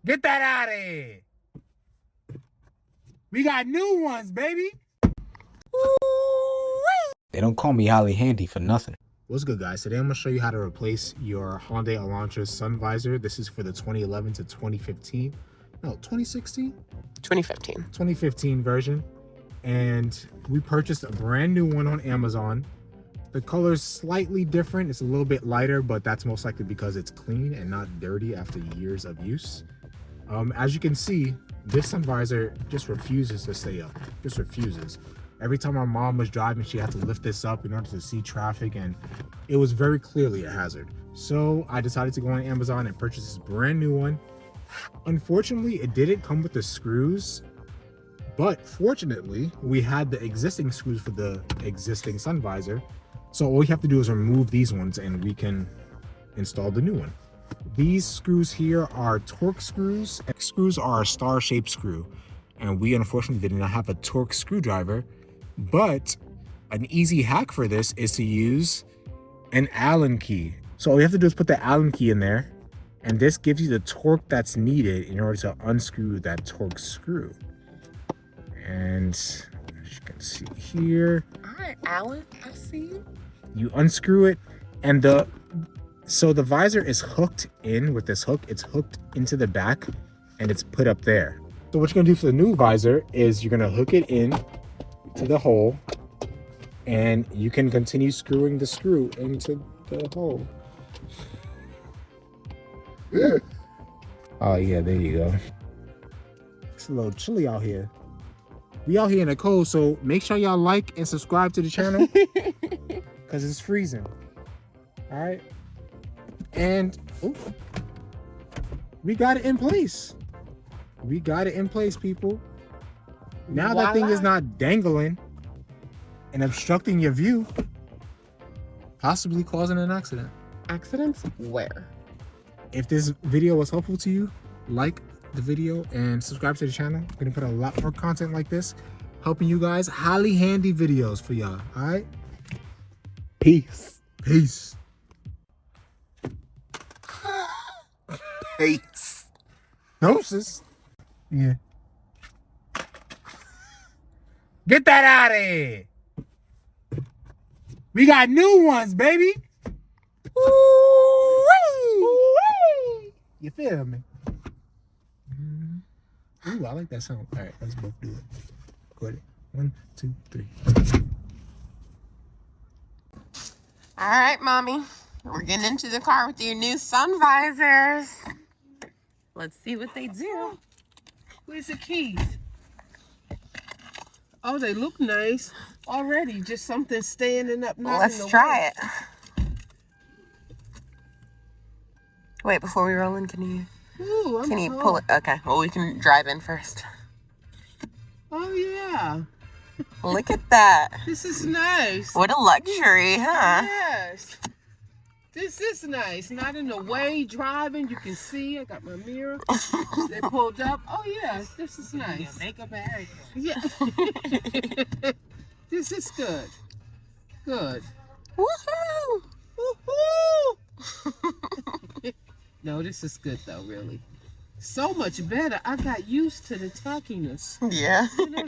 Get that out of here. We got new ones, baby. They don't call me highly handy for nothing. What's good, guys? Today I'm going to show you how to replace your Hyundai Elantra Sun Visor. This is for the 2011 to 2015. No, 2016? 2015. 2015 version. And we purchased a brand new one on Amazon. The color's slightly different. It's a little bit lighter, but that's most likely because it's clean and not dirty after years of use. As you can see, this sun visor just refuses to stay up. Just refuses. Every time our mom was driving, she had to lift this up in order to see traffic, and it was very clearly a hazard. So I decided to go on Amazon and purchase this brand new one. Unfortunately, it didn't come with the screws, but fortunately, we had the existing screws for the existing sun visor. So all we have to do is remove these ones and we can install the new one. These screws here are Torx screws. Screws are a star-shaped screw, and we unfortunately did not have a Torx screwdriver, but an easy hack for this is to use an Allen key. So all you have to do is put the Allen key in there, and this gives you the torque that's needed in order to unscrew that Torx screw. And as you can see here, All right, Alan, I see you. You unscrew it, and the visor is hooked in with this hook. It's hooked into the back and it's put up there. So what you're gonna do for the new visor is you're gonna hook it in to the hole, and you can continue screwing the screw into the hole. Oh yeah, there you go. It's a little chilly out here. We out here in the cold, so make sure y'all like and subscribe to the channel because it's freezing. All right. And we got it in place. We got it in place, people. Now that thing is not dangling and obstructing your view, possibly causing an accident. Accidents? Where? If this video was helpful to you, like the video and subscribe to the channel. We're gonna put a lot more content like this, helping you guys. Highly handy videos for y'all. All right. Peace. Peace. Peace. Doses. Yeah. Get that out of here. We got new ones, baby. Ooh-wee. You feel me? Ooh, I like that sound. All right, let's both do it. Record it. 1, 2, 3. All right, Mommy. We're getting into the car with your new sun visors. Let's see what they do. Where's the keys? Oh, they look nice already. Just something standing up. Let's try it. Wait, before we roll in, can you pull it? Okay, well, we can drive in first. Oh, yeah. Look at that. This is nice. What a luxury, huh? Yes. This is nice. Not in the way driving. You can see. I got my mirror. They pulled up. Oh, yeah. This is nice. Makeup and everything. Yeah. This is good. Good. Woohoo! Woohoo! No, this is good though, really. So much better. I got used to the tackiness. Yeah. You know,